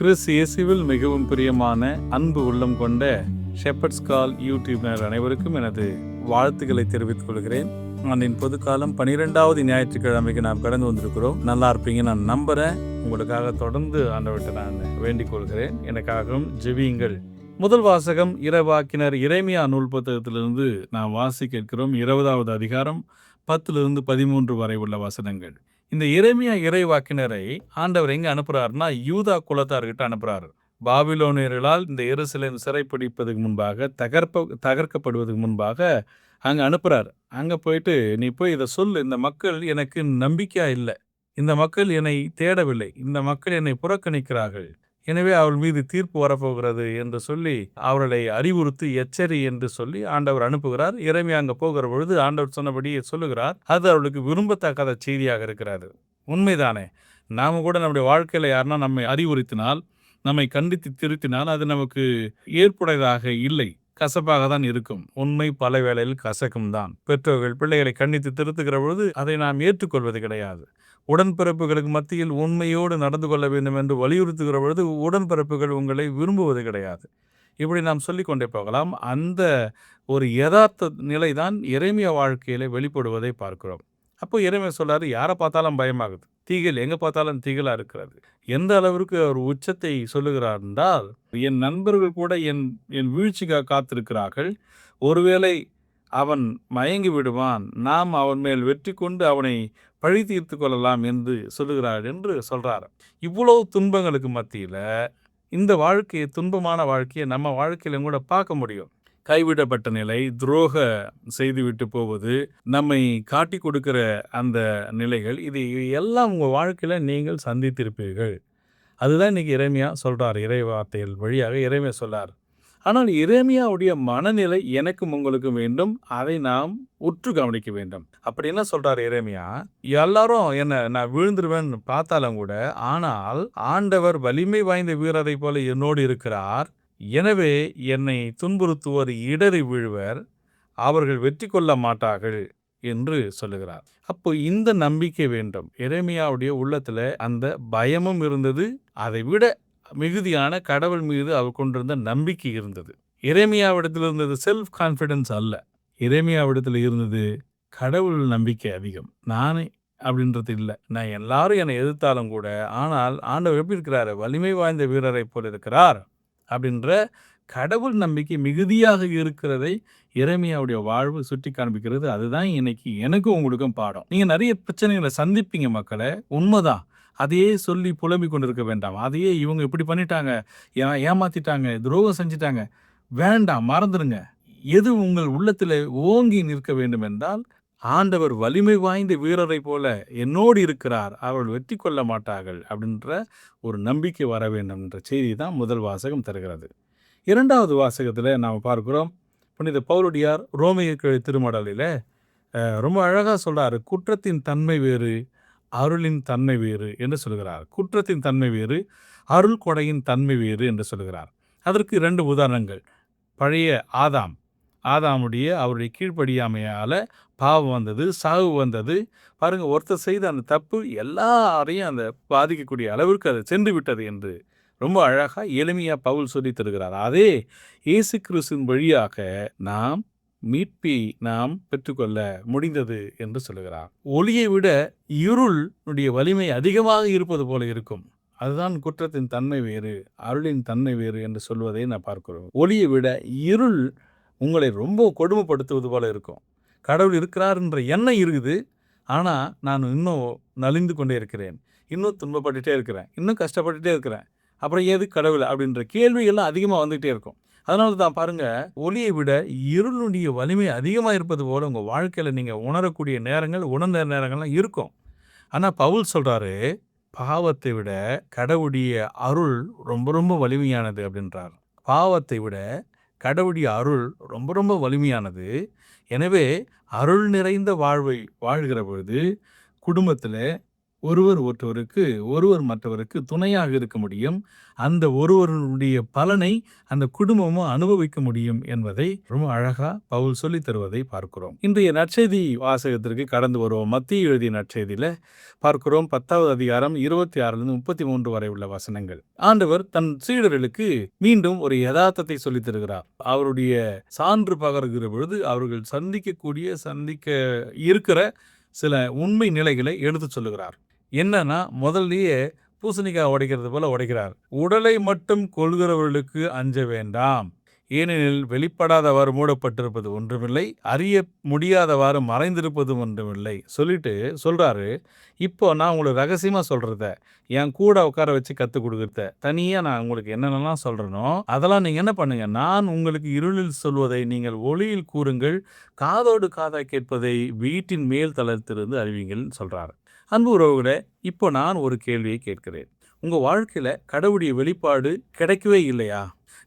Chris இயேசுவில் மிகவும் பிரியமான அன்பு உள்ளம் கொண்ட ஷெப்பர்ட்ஸ் கால் யூடியூப் அனைவருக்கும் எனது வாழ்த்துக்களை தெரிவித்துக் கொள்கிறேன். நான் என் பொதுக்காலம் 12வது ஞாயிற்றுக்கிழமைக்கு நாம் கடந்து வந்திருக்கிறோம். நல்லா இருப்பீங்க நான் நம்புறேன். உங்களுக்காக தொடர்ந்து ஆண்டவர்கிட்ட நான் வேண்டிக் கொள்கிறேன். எனக்காகவும் ஜெபியுங்கள். முதல் வாசகம் இறைவாக்கினர் எரேமியா நூல் புத்தகத்திலிருந்து நாம் வாசிக்க இருக்கிறோம். 20வது அதிகாரம் 10 to 13 வரை உள்ள வசனங்கள். இந்த எரேமியா இறைவாக்கினரை ஆண்டவர் எங்க அனுப்புறாருன்னா யூதா குலத்தார்கிட்ட அனுப்புறாரு. பாபிலோனியர்களால் இந்த எருசலேம் சிறைப்பிடிப்பதற்கு முன்பாக தகர்க்கப்படுவதற்கு முன்பாக அங்க அனுப்புறாரு. அங்க போயிட்டு நீ போய் இதை சொல்லு, இந்த மக்கள் எனக்கு நம்பிக்கையா இல்லை, இந்த மக்கள் என்னை தேடவில்லை, இந்த மக்கள் என்னை புறக்கணிக்கிறார்கள், எனவே அவள் மீது தீர்ப்பு வரப்போகிறது என்று சொல்லி அவர்களை அறிவுறுத்தி எச்சரி என்று சொல்லி ஆண்டவர் அனுப்புகிறார். எரேமியா அங்க போகிற பொழுது ஆண்டவர் சொன்னபடி சொல்லுகிறார். அது அவளுக்கு விரும்பத்தக்காத செய்தியாக இருக்கிறது. உண்மைதானே? நாம கூட நம்முடைய வாழ்க்கையில யாருன்னா நம்மை அறிவுறுத்தினால், நம்மை கண்டித்து திருத்தினால் அது நமக்கு ஏற்புடையதாக இல்லை, கசப்பாக தான் இருக்கும். உண்மை பல வேளையில் கசக்கும் தான். பெற்றோர்கள் பிள்ளைகளை கண்டித்து திருத்துகிற பொழுது அதை நாம் ஏற்றுக்கொள்வது கிடையாது. உடன்பிறப்புகளுக்கு மத்தியில் உண்மையோடு நடந்து கொள்ள வேண்டும் என்று வலியுறுத்துகிற பொழுது உடன்பிறப்புகள் உங்களை விரும்புவது கிடையாது. இப்படி நாம் சொல்லிக்கொண்டே போகலாம். அந்த ஒரு யதார்த்த நிலை தான் எரேமியா வாழ்க்கையில வெளிப்படுவதை பார்க்கிறோம். அப்போ எரேமியா சொல்றாரு, யாரை பார்த்தாலும் பயமாகுது, தீகள் எங்க பார்த்தாலும் தீகளா இருக்கிறது. எந்த அளவிற்கு அவர் உச்சத்தை சொல்லுகிறார் என்றால், என் நண்பர்கள் கூட என் வீழ்ச்சிக்காக காத்திருக்கிறார்கள். ஒருவேளை அவன் மயங்கி விடுவான், நாம் அவன் மேல் வெற்றி கொண்டு அவனை பழி தீர்த்து கொள்ளலாம் என்று சொல்லுகிறார் என்று சொல்றாரு. இவ்வளவு துன்பங்களுக்கு மத்தியில இந்த வாழ்க்கையை, துன்பமான வாழ்க்கையை நம்ம வாழ்க்கையில கூட பார்க்க முடியும். கைவிடப்பட்ட நிலை, துரோக செய்துவிட்டு போவது, நம்மை காட்டி கொடுக்கிற அந்த நிலைகள், இது எல்லாம் உங்க வாழ்க்கையில நீங்கள் சந்தித்திருப்பீர்கள். அதுதான் இன்னைக்கு எரேமியா சொல்றார். இறை வார்த்தைகள் வழியாக எரேமியா சொல்றார். ஆனால் எரேமியாவுடைய மனநிலை எனக்கும் உங்களுக்கும் வேண்டும். அதை நாம் உற்று கவனிக்க வேண்டும். அப்படி என்ன சொல்றாரு எரேமியா? எல்லாரும் நான் விழுந்துருவேன்னு பார்த்தாலும் கூட, ஆனால் ஆண்டவர் வலிமை வாய்ந்த வீரரை போல என்னோடு இருக்கிறார். எனவே என்னை துன்புறுத்துவோர் இடறி விழுவர், அவர்கள் வெற்றி கொள்ள மாட்டார்கள் என்று சொல்லுகிறார். அப்போ இந்த நம்பிக்கை வேண்டும். எரேமியாவுடைய உள்ளத்துல அந்த பயமும் இருந்தது, அதை விட மிகுதியான கடவுள் மீது அவர் கொண்டிருந்த நம்பிக்கை இருந்தது. எரேமியாவிடத்தில் இருந்தது செல்ஃப் கான்ஃபிடன்ஸ் அல்ல, எரேமியாவிடத்தில் இருந்தது கடவுள் நம்பிக்கை அதிகம். நானே அப்படின்றது இல்லை, நான் எல்லாரும் என்னை எதிர்த்தாலும் கூட, ஆனால் ஆண்டவர் எப்படி இருக்கிறாரு? வலிமை வாய்ந்த வீரரை போல் இருக்கிறார் அப்படின்ற கடவுள் நம்பிக்கை மிகுதியாக இருக்கிறதை எரேமியாவுடைய வாழ்வு சுட்டி காண்பிக்கிறது. அதுதான் இன்னைக்கு எனக்கும் உங்களுக்கும் பாடம். நீங்க நிறைய பிரச்சனைகளை சந்திப்பீங்க மக்களே, உண்மைதான். அதையே சொல்லி புலம்பிக் கொண்டிருக்க வேண்டாம். அதையே இவங்க இப்படி பண்ணிட்டாங்க, ஏமாத்திட்டாங்க, துரோகம் செஞ்சிட்டாங்க, வேண்டாம், மறந்துடுங்க. எது உங்கள் உள்ளத்தில் ஓங்கி நிற்க வேண்டும் என்றால், ஆண்டவர் வலிமை வாய்ந்த வீரரை போல என்னோடு இருக்கிறார், அவர்கள் வெற்றி கொள்ள மாட்டார்கள் அப்படின்ற ஒரு நம்பிக்கை வர வேண்டும் என்ற செய்தி தான் முதல் வாசகம் தருகிறது. 2வது வாசகத்தில் நாம் பார்க்கிறோம், புனித பவுலடியார் ரோமையர் திருமடலில் ரொம்ப அழகாக சொல்றாரு. குற்றத்தின் தன்மை வேறு, அருளின் தன்மை வேறு என்று சொல்கிறார். குற்றத்தின் தன்மை வேறு, அருள் கொடையின் தன்மை வேறு என்று சொல்கிறார். அதற்கு 2 உதாரணங்கள். பழைய ஆதாமுடைய அவருடைய கீழ்ப்படியாமையால் பாவம் வந்தது, சாவு வந்தது. பாருங்க, ஒருத்தர் செய்த அந்த தப்பு எல்லாரையும் அந்த பாதிக்கக்கூடிய அளவிற்கு அது சென்று விட்டது என்று ரொம்ப அழகாக எளிமையா பவுல் சொல்லி தருகிறார். அதே இயேசு கிறிஸ்துவின் வழியாக நாம் மீட்பை நாம் பெற்றுக்கொள்ள முடிந்தது என்று சொல்லுகிறார். ஒளியை விட இருளுடைய வலிமை அதிகமாக இருப்பது போல இருக்கும். அதுதான் குற்றத்தின் தன்மை வேறு, அருளின் தன்மை வேறு என்று சொல்வதை நான் பார்க்கிறோம். ஒளியை விட இருள் உங்களை ரொம்ப கொடுமைப்படுத்துவது போல இருக்கும். கடவுள் இருக்கிறார் என்ற எண்ணம் இருக்குது, ஆனால் நான் இன்னும் நலிந்து கொண்டே இருக்கிறேன், இன்னும் துன்பப்பட்டுட்டே இருக்கிறேன், இன்னும் கஷ்டப்பட்டுட்டே இருக்கிறேன், அப்புறம் ஏது கடவுள் அப்படின்ற கேள்விகள்லாம் அதிகமாக வந்துகிட்டே இருக்கும். அதனால தான் பாருங்க, ஒளியை விட இருளுடைய வலிமை அதிகமாக இருப்பது போல உங்கள் வாழ்க்கையில் நீங்கள் உணரக்கூடிய நேரங்கள், உணர்ந்த நேரங்கள்லாம் இருக்கும். ஆனால் பவுல் சொல்கிறாரு, பாவத்தை விட கடவுளுடைய அருள் ரொம்ப ரொம்ப வலிமையானது அப்படின்றார். பாவத்தை விட கடவுளுடைய அருள் ரொம்ப ரொம்ப வலிமையானது. எனவே அருள் நிறைந்த வாழ்வை வாழ்கிற பொழுது குடும்பத்தில் ஒருவர் ஒருவருக்கு ஒருவர் மற்றவருக்கு துணையாக இருக்க முடியும். அந்த ஒருவருடைய பலனை அந்த குடும்பமும் அனுபவிக்க முடியும் என்பதை ரொம்ப அழகா பவுல் சொல்லித் தருவதை பார்க்கிறோம். இன்றைய நற்செய்தி வாசகத்திற்கு கடந்து வருவோம். மத்தேயு எழுதிய நற்செய்தியில பார்க்கிறோம் 10வது அதிகாரம் 26லிருந்து 33 வரை உள்ள வசனங்கள். ஆண்டவர் தன் சீடர்களுக்கு மீண்டும் ஒரு யதார்த்தத்தை சொல்லித் தருகிறார். அவருடைய சான்று பகருகிற பொழுது அவர்கள் சந்திக்க இருக்கிற சில உண்மை நிலைகளை எடுத்து சொல்லுகிறார். என்னன்னா, முதல்லயே பூசணிக்காய் உடைக்கிறது போல உடைக்கிறார். உடலை மட்டும் கொள்கிறவர்களுக்கு அஞ்ச வேண்டாம், ஏனெனில் வெளிப்படாதவாறு மூடப்பட்டிருப்பது ஒன்றுமில்லை, அறிய முடியாதவாறு மறைந்திருப்பதும் ஒன்றுமில்லை சொல்லிட்டு சொல்றாரு. இப்போ நான் உங்களுக்கு ரகசியமா சொல்றத, என் கூட உட்கார வச்சு கற்றுக் கொடுக்குறத, தனியாக நான் உங்களுக்கு என்னென்னலாம் சொல்கிறேனோ அதெல்லாம் நீங்கள் என்ன பண்ணுங்க, நான் உங்களுக்கு இருளில் சொல்வதை நீங்கள் ஒளியில் கூறுங்கள், காதோடு காதாய் கேட்பதை வீட்டின் மேல் தளத்திலிருந்து அறிவிங்கள்னு சொல்கிறாரு. அன்பு உறவுகளே, இப்போ நான் ஒரு கேள்வியை கேட்கிறேன். உங்கள் வாழ்க்கையில் கடவுளுடைய வெளிப்பாடு கிடைக்கவே இல்லையா?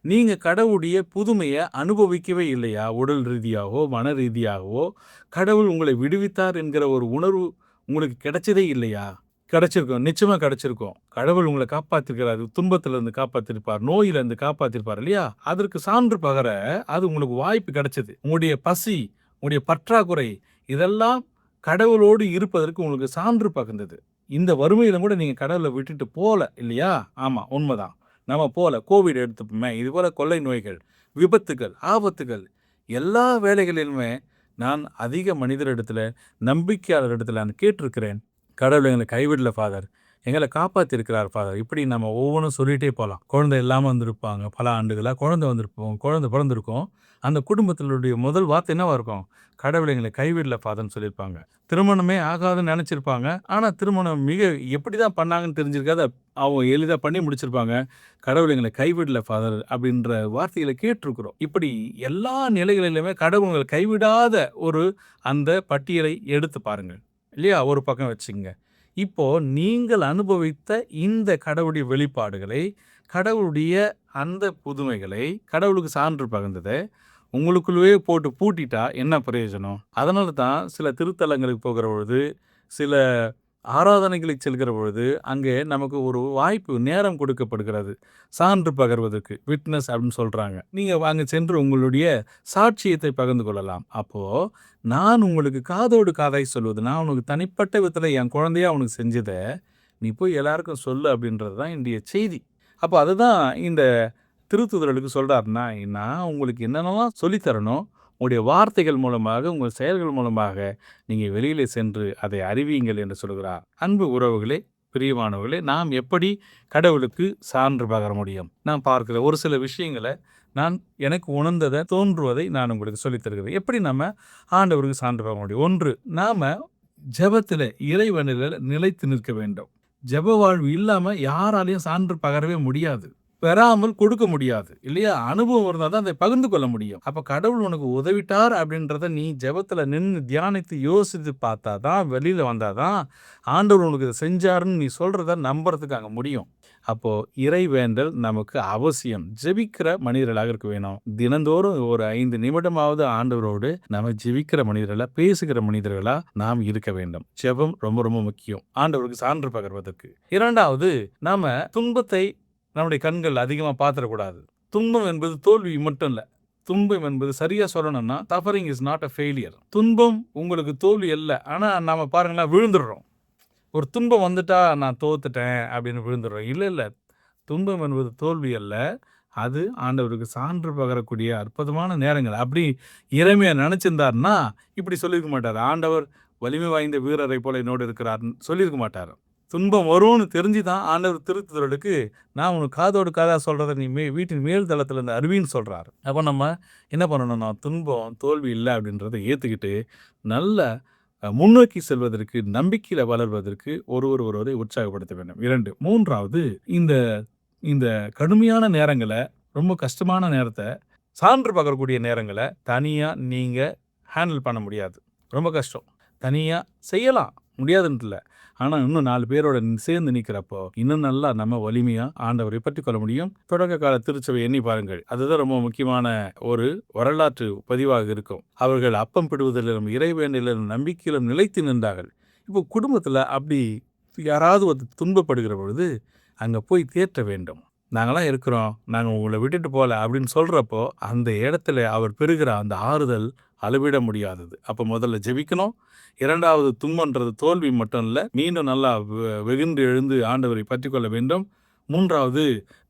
நீங்கள் கடவுளுடைய புதுமையை அனுபவிக்கவே இல்லையா? உடல் ரீதியாகவோ மன ரீதியாகவோ கடவுள் உங்களை விடுவித்தார் என்கிற ஒரு உணர்வு உங்களுக்கு கிடைச்சதே இல்லையா? கிடைச்சிருக்கும், நிச்சயமாக கிடைச்சிருக்கும். கடவுள் உங்களை காப்பாற்றிருக்கிறார், துன்பத்திலிருந்து காப்பாற்றிருப்பார், நோயிலிருந்து காப்பாற்றிருப்பார் இல்லையா? அதற்கு சான்று பகர அது உங்களுக்கு வாய்ப்பு கிடைச்சது. உங்களுடைய பசி, உங்களுடைய பற்றாக்குறை இதெல்லாம் கடவுளோடு இருப்பதற்கு உங்களுக்கு சான்று பகிர்ந்தது. இந்த வறுமையிலும் கூட நீங்கள் கடவுளை விட்டுட்டு போகல இல்லையா? ஆமாம், உண்மைதான். நம்ம போல கோவிட் எடுத்துப்போமே, இது போல கொள்ளை நோய்கள், விபத்துகள், ஆபத்துகள் எல்லா வேலைகளிலுமே நான் அதிக மனிதரிடத்துல, நம்பிக்கையாளரிடத்துல நான் கேட்டிருக்கிறேன். கடவுள் எங்களை கைவிடல ஃபாதர், எங்களை காப்பாற்றிருக்கிறார் ஃபாதர். இப்படி நம்ம ஒவ்வொன்றும் சொல்லிகிட்டே போகலாம். குழந்தை இல்லாமல் வந்திருப்பாங்க, பல ஆண்டுகளாக குழந்தை வந்திருப்போம், குழந்தை பிறந்திருக்கும். அந்த குடும்பத்தினுடைய முதல் வார்த்தை என்னவா இருக்கும்? கடவுள் எங்களை கைவிடல ஃபாதர்னு சொல்லியிருப்பாங்க. திருமணமே ஆகாதுன்னு நினச்சிருப்பாங்க. ஆனால் திருமணம் எப்படி தான் பண்ணாங்கன்னு தெரிஞ்சிருக்காது, அவங்க எளிதாக பண்ணி முடிச்சிருப்பாங்க. கடவுள் எங்களை கைவிடல ஃபாதர் அப்படின்ற வார்த்தைகளை கேட்டிருக்கிறோம். இப்படி எல்லா நிலைகளிலுமே கடவுள் உங்களை கைவிடாத ஒரு அந்த பட்டியலை எடுத்து பாருங்கள் இல்லையா? ஒரு பக்கம் வச்சுங்க. இப்போ நீங்கள் அனுபவித்த இந்த கடவுளுடைய வெளிப்பாடுகளை, கடவுளுடைய அந்த புதுமைகளை, கடவுளுக்கு சான்று பகிர்ந்ததை உங்களுக்குள்ளே போட்டு பூட்டிட்டா என்ன பிரயோஜனம்? அதனால தான் சில திருத்தலங்களுக்கு போகிற பொழுது, சில ஆராதனைகளுக்கு செல்கிற பொழுது அங்கே நமக்கு ஒரு வாய்ப்பு, நேரம் கொடுக்கப்படுகிறது சான்று பகர்வதற்கு. விட்னஸ் அப்படின்னு சொல்கிறாங்க. நீங்கள் அங்கே சென்று உங்களுடைய சாட்சியத்தை பகிர்ந்து கொள்ளலாம். அப்போது நான் உங்களுக்கு காதோடு காதாய் சொல்வது, நான் உனக்கு தனிப்பட்ட விதத்தில் என் குழந்தையா உனக்கு செஞ்சதை நீ போய் எல்லாருக்கும் சொல்லு அப்படின்றது தான் என்னுடைய செய்தி. அப்போ அதுதான் இந்த திருத்துதர்களுக்கு சொல்கிறாருன்னா, நான் உங்களுக்கு என்னென்னலாம் சொல்லித்தரணும், உங்களுடைய வார்த்தைகள் மூலமாக, உங்கள் செயல்கள் மூலமாக நீங்கள் வெளியில் சென்று அதை அறிவியுங்கள் என்று சொல்கிறார். அன்பு உறவுகளே, பிரியமானவர்களே, நாம் எப்படி கடவுளுக்கு சான்று பகர முடியும்? நான் பார்க்கிற ஒரு சில விஷயங்களை நான் எனக்கு உணர்ந்ததை, தோன்றுவதை நான் உங்களுக்கு சொல்லித் தருகிறேன். எப்படி நம்ம ஆண்டவருக்கு சான்று பகர முடியும்? ஒன்று, நாம் ஜெபத்தில் இறைவனில் நிலைத்து நிற்க வேண்டும். ஜெப வாழ்வு இல்லாமல் யாராலையும் சான்று பகரவே முடியாது, பெறாமல் கொடுக்க முடியாது இல்லையா? அனுபவம் இருந்தால் தான் அதை பகிர்ந்து கொள்ள முடியும். அப்போ கடவுள் உனக்கு உதவிட்டார் அப்படின்றத நீ ஜெபத்தில் நின்று தியானித்து யோசித்து பார்த்தா தான், வெளியில் வந்தால் தான் ஆண்டவர் உனக்கு இதை செஞ்சாருன்னு நீ சொல்கிறத நம்புறதுக்கு அங்கே முடியும். அப்போது இறைவேண்டல் நமக்கு அவசியம். ஜெபிக்கிற மனிதர்களாக இருக்க வேணும். தினந்தோறும் ஒரு 5 நிமிடமாவது ஆண்டவரோடு நம்ம ஜெபிக்கிற மனிதர்களாக, பேசுகிற மனிதர்களாக நாம் இருக்க வேண்டும். ஜெபம் ரொம்ப ரொம்ப முக்கியம் ஆண்டவருக்கு சான்று பகர்வதற்கு. இரண்டாவது, நாம் துன்பத்தை நம்முடைய கண்கள் அதிகமாக பார்த்துடக்கூடாது. துன்பம் என்பது தோல்வி மட்டும் இல்லை. துன்பம் என்பது சரியாக சொல்லணும்னா, suffering is not a failure. துன்பம் உங்களுக்கு தோல்வி இல்லை. ஆனால் நம்ம பாருங்களேன், விழுந்துடுறோம். ஒரு துன்பம் வந்துட்டா நான் தோத்துட்டேன் அப்படின்னு விழுந்துடுறோம். இல்லை, துன்பம் என்பது தோல்வி அல்ல, அது ஆண்டவருக்கு சான்று பகரக்கூடிய அற்புதமான நேரங்கள். அப்படி இறைமையாக நினச்சிருந்தாருன்னா இப்படி சொல்லியிருக்க மாட்டார். ஆண்டவர் வலிமை வாய்ந்த வீரரை போல என்னோடு இருக்கிறார்னு சொல்லியிருக்க மாட்டார். துன்பம் வரும்னு தெரிஞ்சு தான் ஆண்டவர் திருத்துதலுக்கு நான் உனக்கு காதோடு காதாக சொல்கிறத நீ வீட்டின் மேல் தளத்தில் இருந்து அறிவின்னு சொல்கிறாரு. அப்போ நம்ம என்ன பண்ணணும்னா, துன்பம் தோல்வி இல்லை அப்படின்றத ஏற்றுக்கிட்டு நல்ல முன்னோக்கி செல்வதற்கு, நம்பிக்கையில் வளர்வதற்கு ஒருவரை உற்சாகப்படுத்த வேண்டும். 2, 3வது, இந்த கடுமையான நேரங்களை, ரொம்ப கஷ்டமான நேரத்தை, சான்று பகரக்கூடிய நேரங்களை தனியாக நீங்கள் ஹேண்டில் பண்ண முடியாது. ரொம்ப கஷ்டம். தனியாக செய்யலாம், முடியாதுன்ட்டு இல்லை. ஆனால் இன்னும் 4 பேரோட சேர்ந்து நிற்கிறப்போ இன்னும் நல்லா நம்ம வலிமையாக ஆண்டவரை பற்றி கொள்ள முடியும். தொடக்க கால திருச்சபை எண்ணி பாருங்கள். அதுதான் ரொம்ப முக்கியமான ஒரு வரலாற்று பதிவாக இருக்கும். அவர்கள் அப்பம் பிடுவதிலும் இறைவேண்டலிலும் நம்பிக்கையிலும் நிலைத்து நின்றார்கள். இப்போ குடும்பத்தில் அப்படி யாராவது ஒரு துன்பப்படுகிற பொழுது அங்கே போய் தேற்ற வேண்டும். நாங்களாம் இருக்கிறோம், நாங்கள் உங்களை விட்டுட்டு போகல அப்படின்னு சொல்கிறப்போ அந்த இடத்துல அவர் பெறுகிற அந்த ஆறுதல் அளவிட முடியாதது. அப்போ முதல்ல ஜெபிக்கணும். இரண்டாவது, துன்பன்றது தோல்வி மட்டும் இல்லை, மீண்டும் நல்லா வெகுண்டு எழுந்து ஆண்டவரை பற்றி கொள்ள வேண்டும். மூன்றாவது,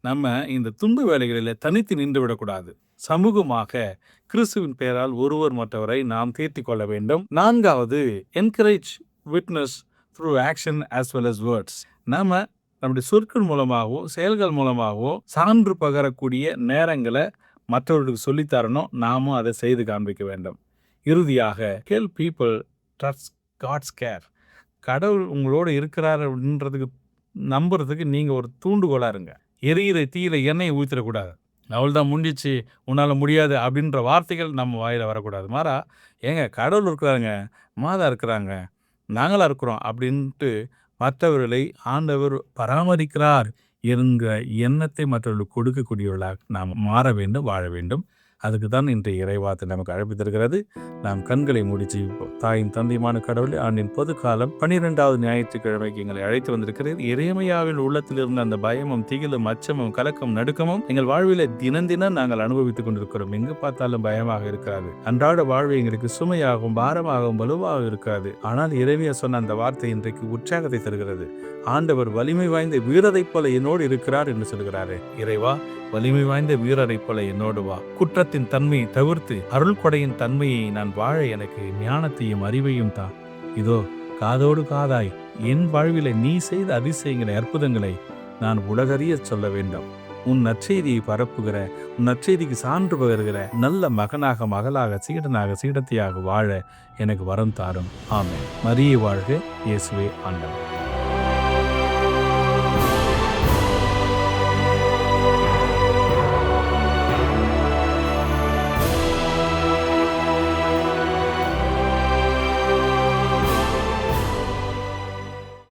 நம்ம இந்த துன்ப வேலைகளில் தனித்து நின்று விடக்கூடாது. சமூகமாக கிறிஸ்துவின் பெயரால் ஒருவர் மற்றவரை நாம் தேர்த்தி கொள்ள வேண்டும். நான்காவது, encourage witness through action as well as words. நம்ம நம்முடைய சொற்கள் மூலமாகவோ செயல்கள் மூலமாகவோ சான்று பகரக்கூடிய நேரங்களை மற்றவர்களுக்கு சொல்லித்தரணும். நாமும் அதை செய்து காண்பிக்க வேண்டும். இறுதியாக, help people trust God's care. கடவுள் உங்களோட இருக்கிறார் அப்படின்றதுக்கு நம்புறதுக்கு நீங்கள் ஒரு தூண்டுகோலாக இருங்க. எரிகிற தீயில எண்ணெயை ஊற்றிடக்கூடாது. அவள் தான் முடிஞ்சிச்சு, உன்னால் முடியாது அப்படின்ற வார்த்தைகள் நம்ம வாயில் வரக்கூடாது. மாறா, ஏங்க கடவுள் இருக்கிறாங்க, மாதா இருக்கிறாங்க, நாங்களாக இருக்கிறோம் அப்படின்ட்டு மற்றவர்களை ஆண்டவர் பராமரிக்கிறார் என்கிற எண்ணத்தை மற்றவர்களுக்கு கொடுக்கக்கூடியவர்களாக நாம் மாற வேண்டும், வாழ வேண்டும். அதுக்கு தான் இன்றைய இறைவார்த்தை நமக்கு அழைப்பித்திருக்கிறது. நாம் கண்களை முடிச்சு தாயின் தந்தையுமான கடவுளை ஆண்டின் பொது காலம் 12வது ஞாயிற்றுக்கிழமைக்கு எங்களை அழைத்து வந்திருக்கிறது. இறைமையாவில் உள்ளத்தில் இருந்த அந்த பயமும் திகிலும் அச்சமும் கலக்கம் நடுக்கமும் எங்கள் வாழ்வில் தினம் நாங்கள் அனுபவித்துக் கொண்டிருக்கிறோம். எங்கு பார்த்தாலும் பயமாக இருக்காது. அன்றாட வாழ்வு எங்களுக்கு சுமையாகவும் பாரமாகவும் வலுவாகவும் இருக்காது. ஆனால் இறைமையா சொன்ன அந்த வார்த்தை இன்றைக்கு உற்சாகத்தை தருகிறது. ஆண்டவர் வலிமை வாய்ந்த வீரரை போல என்னோடு இருக்கிறார் என்று சொல்கிறாரு. இறைவா, வலிமை வாய்ந்த வீரரை போல என்னோடு வா. குற்றத்தின் தன்மையை தவிர்த்து அருள் கொடையின் தன்மையை நான் வாழ எனக்கு ஞானத்தையும் அறிவையும் தா. இதோ காதோடு காதாய் என் வாழ்வில நீ செய்த அதிசயங்களை அற்புதங்களை நான் உலகறிய சொல்ல வேண்டும். உன் நற்செய்தியை பரப்புகிற, உன் நற்செய்திக்கு சான்று பகர்கிற நல்ல மகனாக, மகளாக, சீடனாக, சீடத்தியாக வாழ எனக்கு வரம் தாரும். ஆமென். மரியே வாழ்க. இயேசுவே ஆண்டவர்.